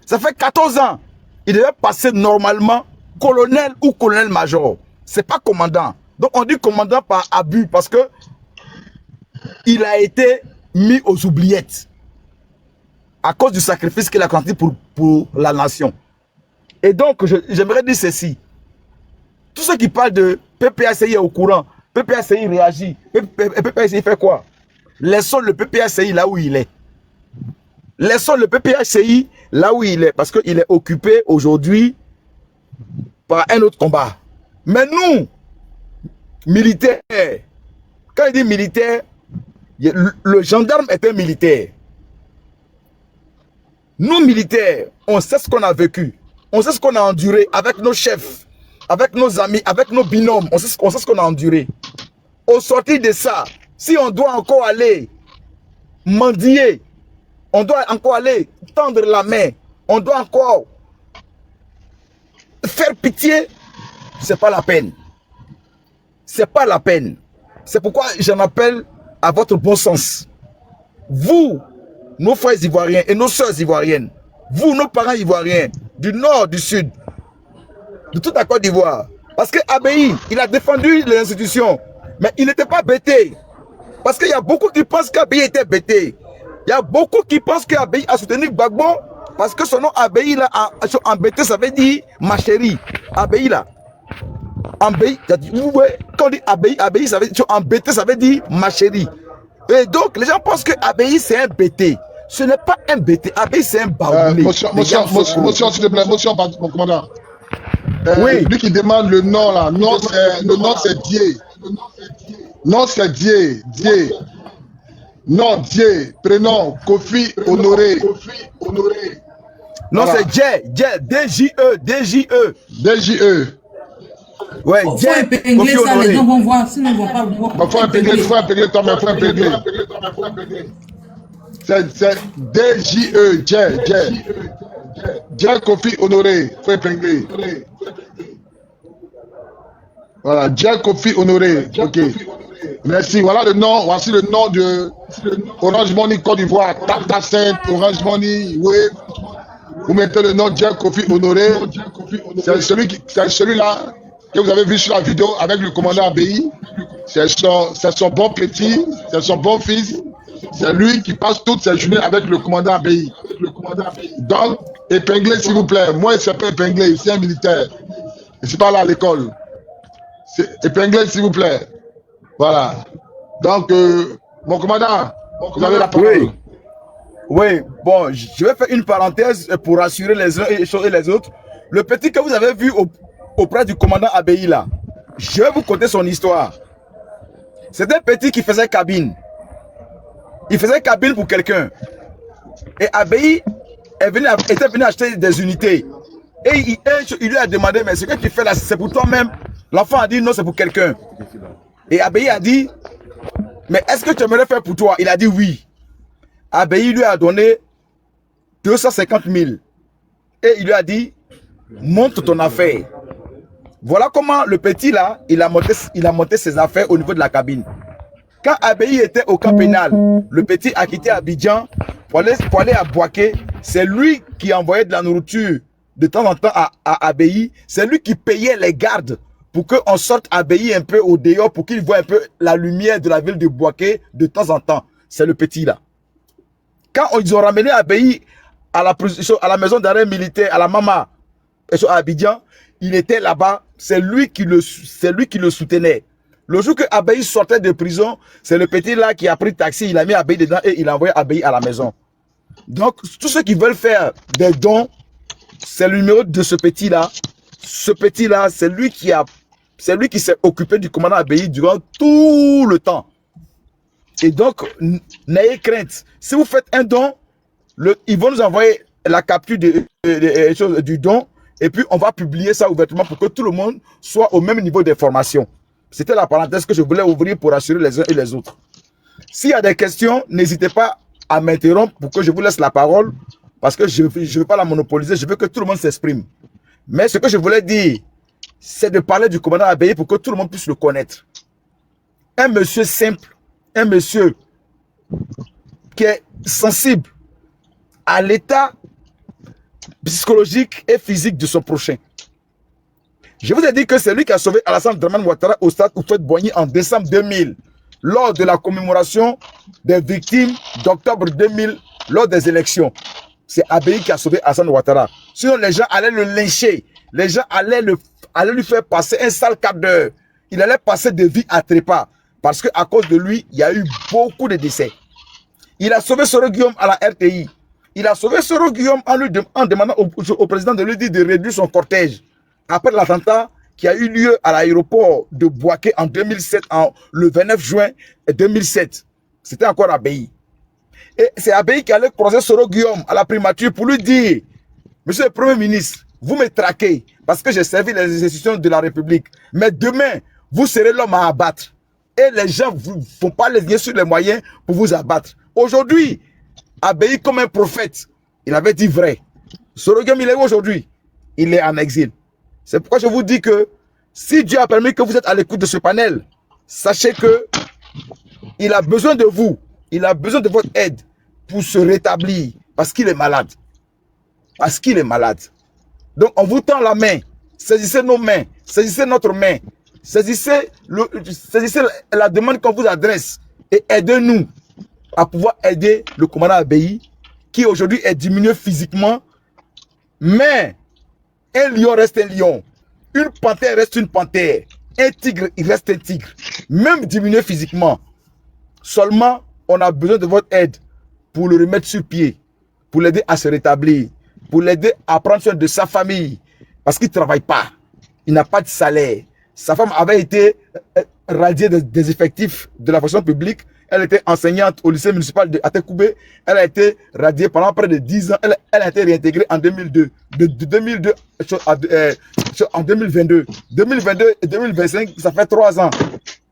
Ça fait 14 ans. Il devait passer normalement colonel ou colonel-major. C'est pas commandant. Donc on dit commandant par abus parce que il a été mis aux oubliettes à cause du sacrifice qu'il a accompli pour la nation. Et donc, j'aimerais dire ceci. Tous ceux qui parlent de PPACI est au courant, PPACI réagit, PPACI fait quoi? Laissons le PPACI là où il est. Laissons le PPACI là où il est, parce qu'il est occupé aujourd'hui par un autre combat. Mais nous, militaires, quand il dit militaire, le gendarme est un militaire. Nous, militaires, on sait ce qu'on a vécu. On sait ce qu'on a enduré avec nos chefs, avec nos amis, avec nos binômes. On sait ce qu'on a enduré. Au sortir de ça, si on doit encore aller mendier, on doit encore aller tendre la main, on doit encore faire pitié, c'est pas la peine. C'est pas la peine. C'est pourquoi j'en appelle à votre bon sens. Vous, nos frères ivoiriens et nos sœurs ivoiriennes, vous, nos parents ivoiriens, du nord, du sud, de toute la Côte d'Ivoire. Parce que Abei, il a défendu les institutions, mais il n'était pas bêté. Parce qu'il y a beaucoup qui pensent qu'Abei était bêté. Il y a beaucoup qui pensent qu'Abei a soutenu Gbagbo, parce que son nom Abei, là, en bêté, ça veut dire ma chérie. Abei, là. Abei, quand on dit Abei, ça veut dire en bêté, ça veut dire ma chérie. Et donc, les gens pensent que Abei, c'est un bêté. Ce n'est pas un bêté. Abei, c'est un baoulé. Motion, s'il te plaît, motion, mon commandant. Oui. Lui qui demande le nom, là. Le nom, c'est Dié. Non, c'est Dié. Dié. Non, Dié. Prénom, Kofi Honoré. Non, c'est Dje. D-J-E. D-J-E. D-J-E. Ouais, faut épingler ça, les gens vont voir, sinon ils ne vont pas voir. Faut épingler toi-même, faut épingler. C'est D-J-E, Dje Kofi Honoré, faut épingler. Voilà, Dje Kofi Honoré, ok. Merci, voilà le nom, voici le nom de Orange Money Côte d'Ivoire, Tata Sainte, Orange Money, Wave. Vous mettez le nom Dje Kofi Honoré, c'est celui-là que vous avez vu sur la vidéo avec le commandant Abei. C'est son bon petit, c'est son bon fils. C'est lui qui passe toutes ses journées avec le commandant Abei. Donc, épinglé s'il vous plaît. Moi, il ne s'est pas épinglé, c'est un militaire. Je ne suis pas là à l'école. Épinglé s'il vous plaît. Voilà. Donc, mon commandant, vous avez la parole. Oui, bon, je vais faire une parenthèse pour rassurer les uns et les autres. Le petit que vous avez vu auprès du commandant Abei là, je vais vous conter son histoire. C'est un petit qui faisait cabine. Il faisait cabine pour quelqu'un. Et Abei était venu acheter des unités. Et il lui a demandé, mais ce que tu fais là, c'est pour toi-même. L'enfant a dit, non, c'est pour quelqu'un. Et Abei a dit, mais est-ce que tu aimerais faire pour toi? Il a dit oui. Abei lui a donné 250 000. Et il lui a dit, monte ton affaire. Voilà comment le petit là, il a monté ses affaires au niveau de la cabine. Quand Abbaye était au camp pénal, le petit a quitté Abidjan pour aller à Boaké. C'est lui qui envoyait de la nourriture de temps en temps à Abbaye. C'est lui qui payait les gardes pour qu'on sorte Abbaye un peu au dehors, pour qu'il voit un peu la lumière de la ville de Boaké de temps en temps. C'est le petit là. Quand ils ont ramené Abbaye à la maison d'arrêt militaire, à la Mama, à Abidjan, il était là-bas. C'est lui qui le soutenait. Le jour que Abbaye sortait de prison, c'est le petit là qui a pris taxi, il a mis Abbaye dedans et il a envoyé Abbaye à la maison. Donc, tous ceux qui veulent faire des dons, c'est le numéro de ce petit là. Ce petit là, c'est lui qui s'est occupé du commandant Abbaye durant tout le temps. Et donc, n'ayez crainte. Si vous faites un don, ils vont nous envoyer la capture du don et puis on va publier ça ouvertement pour que tout le monde soit au même niveau d'information. C'était la parenthèse que je voulais ouvrir pour assurer les uns et les autres. S'il y a des questions, n'hésitez pas à m'interrompre pour que je vous laisse la parole, parce que je ne veux pas la monopoliser, je veux que tout le monde s'exprime. Mais ce que je voulais dire, c'est de parler du commandant Abbaye pour que tout le monde puisse le connaître. Un monsieur simple, un monsieur qui est sensible à l'état psychologique et physique de son prochain. Je vous ai dit que c'est lui qui a sauvé Alassane Dramane Ouattara au stade Houphouët-Boigny en décembre 2000, lors de la commémoration des victimes d'octobre 2000, lors des élections. C'est Abbaye qui a sauvé Alassane Ouattara. Sinon, les gens allaient le lyncher. Les gens allaient lui faire passer un sale quart d'heure. Il allait passer de vie à trépas. Parce qu'à cause de lui, il y a eu beaucoup de décès. Il a sauvé Soro Guillaume à la RTI. Il a sauvé Soro Guillaume en demandant au président de lui dire de réduire son cortège. Après l'attentat qui a eu lieu à l'aéroport de Boaké en 2007, le 29 juin 2007. C'était encore Abbaye. Et c'est Abbaye qui allait croiser Soro Guillaume à la primature pour lui dire: Monsieur le Premier ministre, vous me traquez parce que j'ai servi les institutions de la République. Mais demain, vous serez l'homme à abattre. Et les gens ne vont pas les lier sur les moyens pour vous abattre. Aujourd'hui, Abbaye comme un prophète, il avait dit vrai. Soro Guillaume, il est où aujourd'hui? Il est en exil. C'est pourquoi je vous dis que si Dieu a permis que vous êtes à l'écoute de ce panel, sachez que il a besoin de vous, il a besoin de votre aide pour se rétablir parce qu'il est malade. Parce qu'il est malade. Donc on vous tend la main, saisissez nos mains, saisissez notre main, saisissez la demande qu'on vous adresse et aidez-nous à pouvoir aider le commandant Abbaye qui aujourd'hui est diminué physiquement, mais un lion reste un lion. Une panthère reste une panthère. Un tigre, il reste un tigre. Même diminué physiquement. Seulement, on a besoin de votre aide pour le remettre sur pied, pour l'aider à se rétablir, pour l'aider à prendre soin de sa famille. Parce qu'il ne travaille pas. Il n'a pas de salaire. Sa femme avait été radiée des effectifs de la fonction publique. Elle était enseignante au lycée municipal de Atekoubé. Elle a été radiée pendant près de 10 ans. Elle a été réintégrée en 2002. De 2002 en 2022. 2022 et 2025, ça fait 3 ans.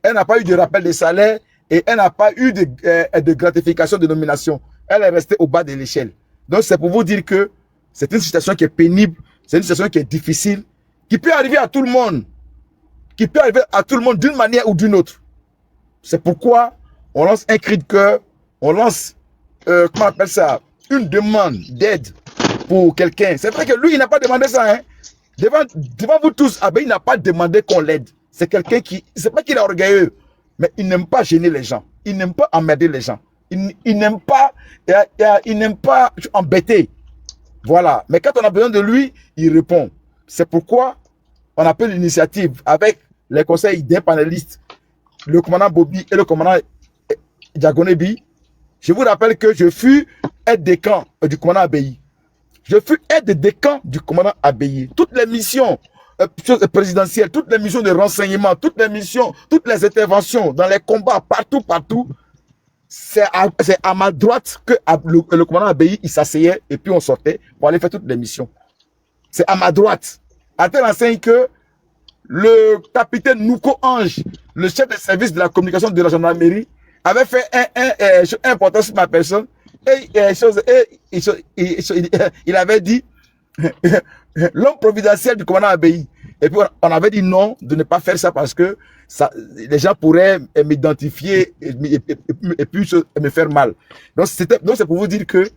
Elle n'a pas eu de rappel de salaire et elle n'a pas eu de gratification de nomination. Elle est restée au bas de l'échelle. Donc c'est pour vous dire que c'est une situation qui est pénible, c'est une situation qui est difficile, qui peut arriver à tout le monde. Qui peut arriver à tout le monde d'une manière ou d'une autre. C'est pourquoi on lance un cri de cœur, on lance, comment on appelle ça, une demande d'aide pour quelqu'un. C'est vrai que lui, il n'a pas demandé ça. Hein. Devant vous tous, Abbaye n'a pas demandé qu'on l'aide. C'est quelqu'un qui, c'est pas qu'il est orgueilleux, mais il n'aime pas gêner les gens. Il n'aime pas emmerder les gens. Il n'aime pas embêter. Voilà. Mais quand on a besoin de lui, il répond. C'est pourquoi on appelle l'initiative avec les conseils des panélistes, le commandant Bobi et le commandant Diagonebi. Je vous rappelle que je fus aide de camp du commandant Abbaye. Je fus aide de camp du commandant Abbaye. Toutes les missions présidentielles, toutes les missions de renseignement, toutes les missions, toutes les interventions dans les combats, partout, c'est à ma droite que le commandant Abbaye, il s'asseyait et puis on sortait pour aller faire toutes les missions. C'est à ma droite. À tel enseigne que le capitaine Nouko Ange, le chef de service de la communication de la gendarmerie, avait fait un important sur ma personne et il avait dit l'homme providentiel du commandant Abbaye. Et puis on avait dit non, de ne pas faire ça parce que ça, les gens pourraient m'identifier et puis me faire mal. Donc c'est pour vous dire que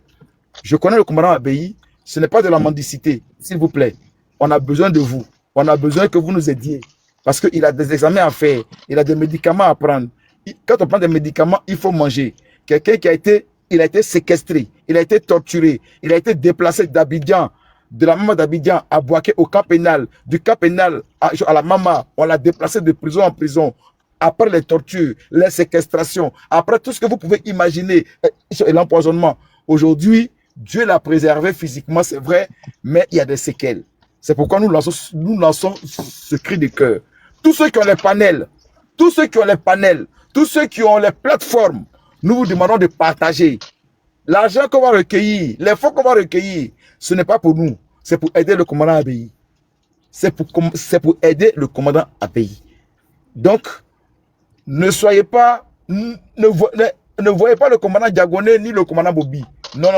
je connais le commandant Abbaye, ce n'est pas de la mendicité, s'il vous plaît. On a besoin de vous. On a besoin que vous nous aidiez. Parce qu'il a des examens à faire, il a des médicaments à prendre. Quand on prend des médicaments, il faut manger. Quelqu'un qui a été séquestré, il a été torturé, il a été déplacé d'Abidjan, de la Mama d'Abidjan à Bouaké au camp pénal, du camp pénal à la Mama, on l'a déplacé de prison en prison. Après les tortures, les séquestrations, après tout ce que vous pouvez imaginer, et l'empoisonnement. Aujourd'hui, Dieu l'a préservé physiquement, c'est vrai, mais il y a des séquelles. C'est pourquoi nous lançons ce cri de cœur. Tous ceux qui ont les panels, tous ceux qui ont les plateformes, nous vous demandons de partager. L'argent qu'on va recueillir, les fonds qu'on va recueillir, ce n'est pas pour nous, c'est pour aider le commandant Abbaye. C'est pour aider le commandant Abbaye. Donc, ne voyez pas le commandant Diagoné ni le commandant Bobi. Non.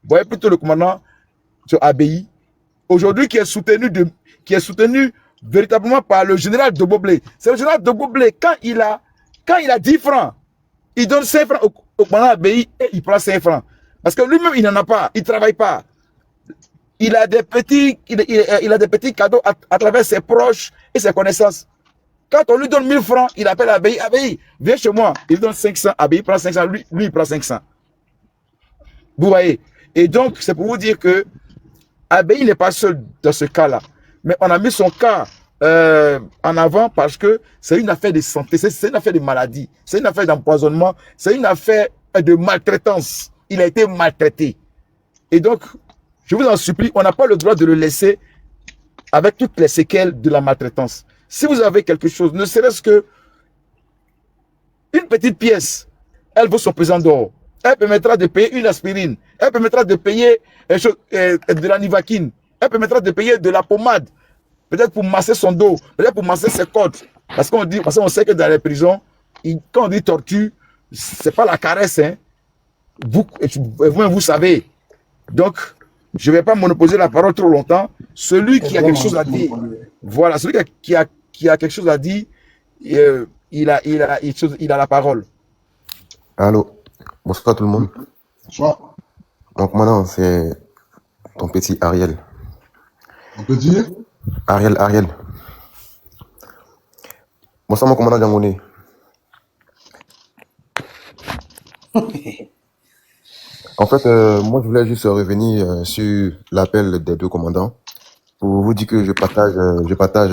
Voyez plutôt le commandant Abbaye, aujourd'hui qui est soutenu véritablement par le général Doboblé. C'est le général Doboblé, quand il a 10 francs, il donne 5 francs au commandant Abbaye et il prend 5 francs. Parce que lui-même, il n'en a pas, il ne travaille pas. Il a des petits cadeaux à travers ses proches et ses connaissances. Quand on lui donne 1000 francs, il appelle Abbaye, Abbaye, viens chez moi. Il donne 500, Abbaye prend 500, lui il prend 500. Vous voyez? Et donc, c'est pour vous dire que Abbaye n'est pas seul dans ce cas-là. Mais on a mis son cas en avant parce que c'est une affaire de santé, c'est une affaire de maladie, c'est une affaire d'empoisonnement, c'est une affaire de maltraitance. Il a été maltraité. Et donc, je vous en supplie, on n'a pas le droit de le laisser avec toutes les séquelles de la maltraitance. Si vous avez quelque chose, ne serait-ce que une petite pièce, elle vaut son pesant d'or. Elle permettra de payer une aspirine. Elle permettra de payer de la nivaquine. Elle permettra de payer de la pommade. Peut-être pour masser son dos. Peut-être pour masser ses côtes. Parce qu'on sait que dans les prisons, quand on dit torture, c'est pas la caresse. Hein. Vous savez. Donc, je ne vais pas monopoliser la parole trop longtemps. Celui qui a quelque chose à dire, voilà, celui qui a quelque chose à dire, il a la parole. Allô, bonsoir tout le monde. Bonsoir. Donc maintenant, c'est ton petit Ariel. On peut dire Ariel. Bonsoir mon commandant Diagoné. En fait, moi je voulais juste revenir sur l'appel des deux commandants pour vous dire que je partage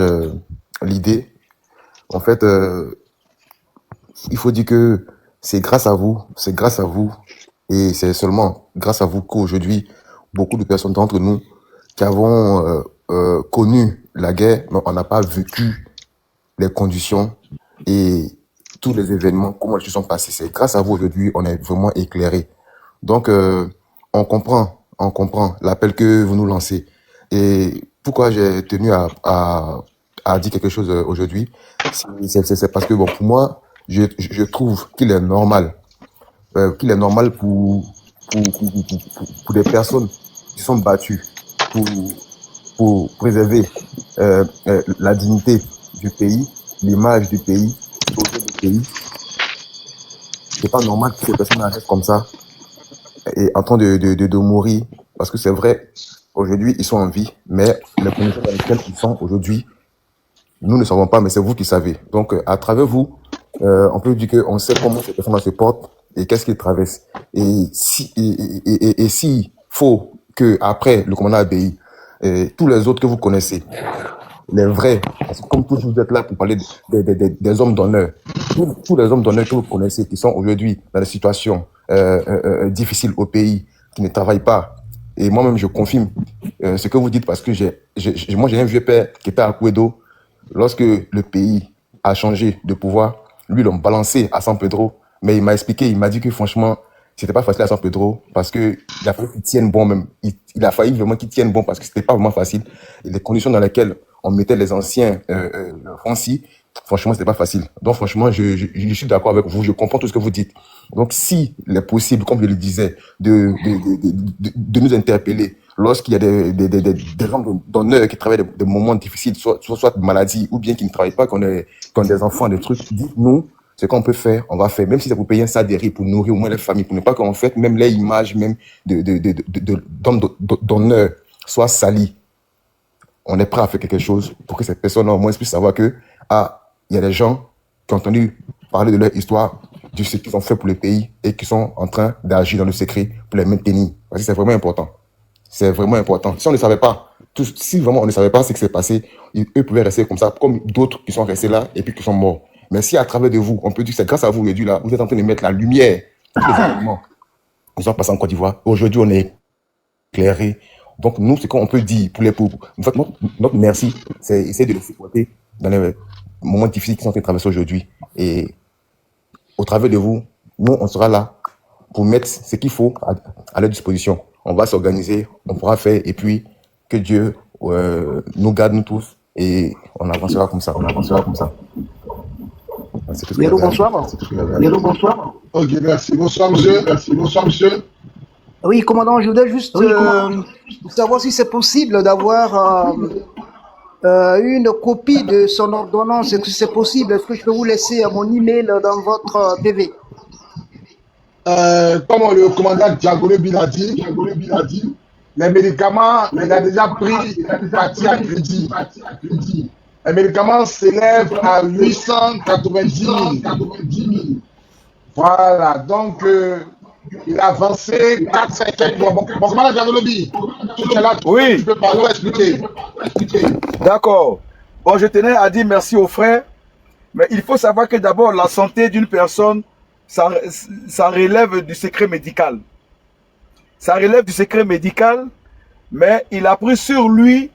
l'idée. En fait, il faut dire que c'est grâce à vous, et c'est seulement grâce à vous qu'aujourd'hui, beaucoup de personnes d'entre nous qui avons connu la guerre, mais on n'a pas vécu les conditions et tous les événements, comment ils se sont passés. C'est grâce à vous aujourd'hui, on est vraiment éclairé. Donc, on comprend l'appel que vous nous lancez. Et pourquoi j'ai tenu à dire quelque chose aujourd'hui, c'est parce que, bon, pour moi, je trouve qu'il est normal pour des personnes qui sont battues pour préserver la dignité du pays, l'image du pays, du pays. C'est pas normal que ces personnes restent comme ça et en train de mourir, parce que c'est vrai, aujourd'hui ils sont en vie, mais les conditions dans lesquelles ils sont aujourd'hui, nous ne savons pas, mais c'est vous qui savez. Donc à travers vous, on peut dire qu'on sait comment ces personnes se portent et qu'est-ce qu'ils traversent. Et s'il faut que après le commandant Abbaye, tous les autres que vous connaissez, les vrais, parce que comme tous vous êtes là pour parler des hommes d'honneur, tous les hommes d'honneur que vous connaissez qui sont aujourd'hui dans des situations difficiles au pays, qui ne travaillent pas, et moi-même je confirme ce que vous dites, parce que moi j'ai un vieux père qui était à Kouedo. Lorsque le pays a changé de pouvoir, lui l'ont balancé à San Pedro, mais il m'a expliqué, il m'a dit que franchement c'était pas facile à San Pedro, parce que il a fallu qu'il tienne bon, même il a failli vraiment qu'il tienne bon, parce que c'était pas vraiment facile, et les conditions dans lesquelles on mettait les anciens Francis, franchement c'était pas facile. Donc franchement je suis d'accord avec vous, je comprends tout ce que vous dites. Donc si il est possible, comme je le disais, de nous interpeller lorsqu'il y a des gens d'honneur qui travaillent des moments difficiles, soit de maladie, ou bien qui ne travaillent pas, qui ont des enfants, des trucs, dites-nous ce qu'on peut faire, on va faire. Même si c'est pour payer un salaire pour nourrir au moins les familles, pour ne pas qu'en fait, même les images même d'hommes d'honneur soient salies. On est prêt à faire quelque chose pour que cette personne au moins puisse savoir que, il y a des gens qui ont entendu parler de leur histoire, de ce qu'ils ont fait pour le pays et qui sont en train d'agir dans le secret pour les maintenir. Parce que c'est vraiment important. C'est vraiment important. Si on ne savait pas, si vraiment on ne savait pas ce qui s'est passé, eux pouvaient rester comme ça, comme d'autres qui sont restés là et puis qui sont morts. Mais si à travers de vous, on peut dire que c'est grâce à vous aujourd'hui là, vous êtes en train de mettre la lumière sur les événements qui sont passés en Côte d'Ivoire. Aujourd'hui, on est éclairé. Donc nous, ce qu'on peut dire pour les pauvres, en fait, notre merci, c'est essayer de les supporter dans les moments difficiles qu'ils sont en train de traverser aujourd'hui. Et au travers de vous, nous, on sera là pour mettre ce qu'il faut à leur disposition. On va s'organiser, on pourra faire, et puis que Dieu nous garde, nous tous, et on avancera comme ça, Nero, bonsoir. Nero, bonsoir. Ok, merci. Bonsoir, monsieur. Merci. Bonsoir, monsieur. Oui, commandant, je voudrais juste savoir si c'est possible d'avoir une copie de son ordonnance. Est-ce que c'est possible? Est-ce que je peux vous laisser mon email dans votre PV? Comme le commandant Diagoné Bin a dit, les médicaments, il a déjà pris partie à crédit. Les médicaments s'élèvent à 890 000. Voilà, donc il a avancé 4-5 mois. Bon, commandant Diagoné, tu es là, oui. Tu peux parler, expliquer. D'accord. Bon, je tenais à dire merci aux frères, mais il faut savoir que d'abord, la santé d'une personne, ça relève du secret médical. Ça relève du secret médical, mais il a pris sur lui,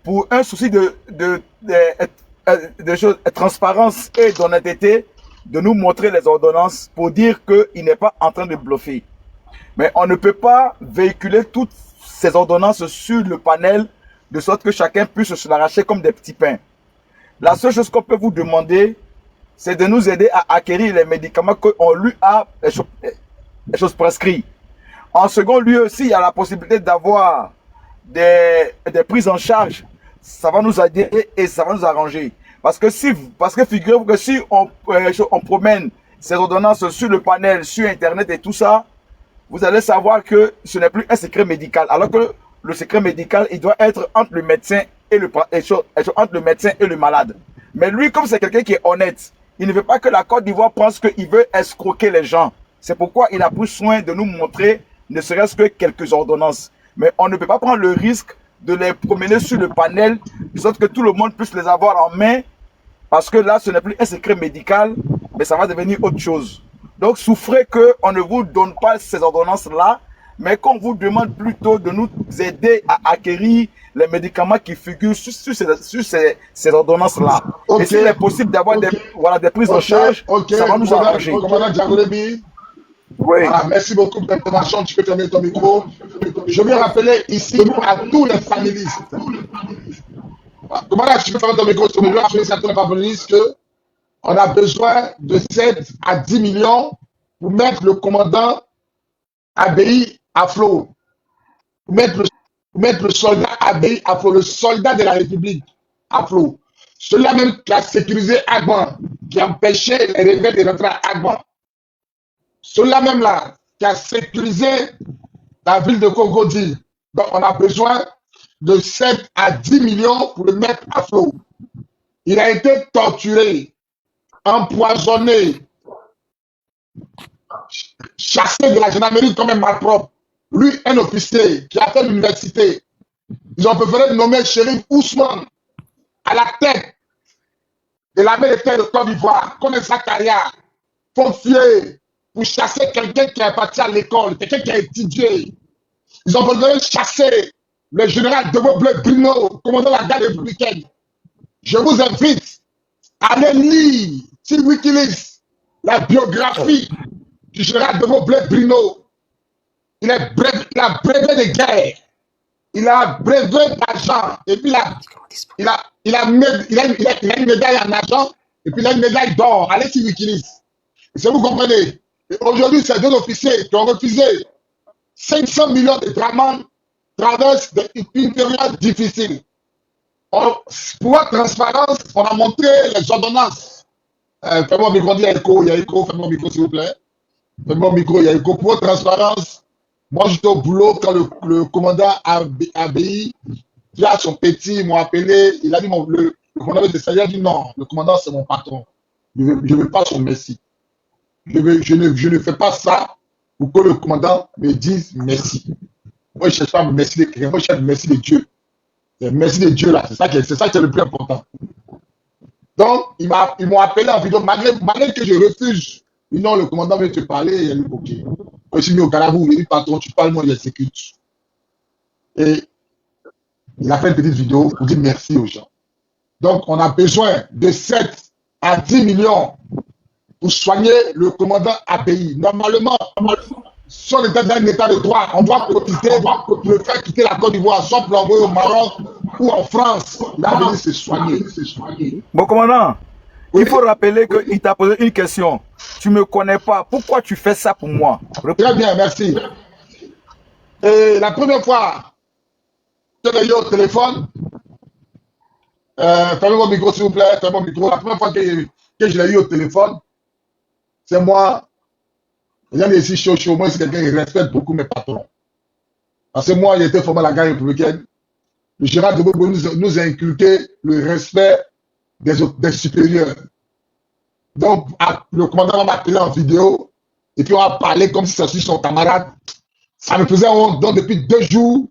pour un souci de transparence et d'honnêteté, de nous montrer les ordonnances pour dire qu'il n'est pas en train de bluffer. Mais on ne peut pas véhiculer toutes ces ordonnances sur le panel de sorte que chacun puisse se l'arracher comme des petits pains. La seule chose qu'on peut vous demander, c'est de nous aider à acquérir les médicaments qu'on lui a les choses prescrites. En second lieu, s'il y a la possibilité d'avoir des prises en charge, ça va nous aider et ça va nous arranger. Parce que figurez-vous que si on promène ces ordonnances sur le panel, sur Internet et tout ça, vous allez savoir que ce n'est plus un secret médical. Alors que le secret médical, il doit être entre le médecin et le malade. Mais lui, comme c'est quelqu'un qui est honnête, il ne veut pas que la Côte d'Ivoire pense qu'il veut escroquer les gens. C'est pourquoi il a pris soin de nous montrer ne serait-ce que quelques ordonnances. Mais on ne peut pas prendre le risque de les promener sur le panel, de sorte que tout le monde puisse les avoir en main, parce que là, ce n'est plus un secret médical, mais ça va devenir autre chose. Donc, souffrez qu'on ne vous donne pas ces ordonnances-là, mais qu'on vous demande plutôt de nous aider à acquérir les médicaments qui figurent sur ces ordonnances-là. Okay. Et s'il est possible d'avoir des prises en charge, ça va nous arranger. Oui. Voilà, merci beaucoup pour l'intervention. Tu peux terminer ton micro. Je veux rappeler ici à tous les familistes. Comment là, tu peux fermer ton micro? Je veux rappeler à tous les familistes qu'on a besoin de 7 à 10 millions pour mettre le commandant Abei à flot. Pour mettre le soldat Abei à flot, le soldat de la République à flot. Celui-là même qui a sécurisé Agban, qui empêchait les rebelles de rentrer à Agban. Celui-là même là, qui a sécurisé la ville de Cogodi. Donc, on a besoin de 7 à 10 millions pour le mettre à flot. Il a été torturé, empoisonné, chassé de la gendarmerie comme un malpropre. Lui, un officier qui a fait l'université. Ils ont préféré nommer Chérif Ousmane à la tête de l'armée de terre de Côte d'Ivoire, comme un Zakaria, pompier, pour chasser quelqu'un qui est parti à l'école, quelqu'un qui a étudié. Ils ont préféré chasser le général Debo Bruno, commandant de la garde républicaine. Je vous invite à aller lire sur Wikileaks la biographie du général Debo Bruno. Il a brevet de guerre, il a brevet d'argent, et puis il a une médaille en argent, et puis il a une médaille d'or. Allez sur Wikileaks. Si vous comprenez, aujourd'hui, c'est deux officiers qui ont refusé 500 millions de drachmes traverse une période difficile. Pour la transparence, on a montré les ordonnances. Fais-moi micro, il y a écho, fais-moi micro s'il vous plaît. Fais-moi micro, il y a écho. Pour la transparence, moi j'étais au boulot quand le commandant ABI, il a son petit, ils m'ont appelé, il a dit, le commandant de il a dit non, le commandant c'est mon patron. Je ne veux pas son merci. Je ne fais pas ça pour que le commandant me dise merci. Moi, je ne cherche pas le merci de quelqu'un, moi, je cherche le merci de Dieu. Le merci de Dieu, là, c'est ça qui est le plus important. Donc, ils m'ont appelé en vidéo, malgré que je refuse. Non, le commandant veut te parler, il a dit, ok. Je suis mis au Carabou, il a dit, patron, tu parles, moi, je l'exécute. Et il a fait une petite vidéo pour dire merci aux gens. Donc, on a besoin de 7 à 10 millions pour soigner le commandant ABI. Normalement, si on était dans un état de droit, on doit cotiser pour le faire quitter la Côte d'Ivoire, soit pour l'envoyer au Maroc ou en France. Il a venu se soigner. Bon, commandant, il faut rappeler qu'il t'a posé une question. Tu ne me connais pas. Pourquoi tu fais ça pour moi? Très bien, merci. Et la première fois, je l'ai eu au téléphone. Fermez mon micro, s'il vous plaît. Fermez mon micro. La première fois que je l'ai eu au téléphone, c'est moi. Il y a ici chaud. Moi, c'est quelqu'un qui respecte beaucoup mes patrons. Parce que moi, il était formé à la garde républicaine. Le gérant de Bobo nous a inculqué le respect des supérieurs. Donc, le commandant m'a appelé en vidéo et puis on a parlé comme si c'était son camarade. Ça me faisait honte. Donc, depuis 2 jours,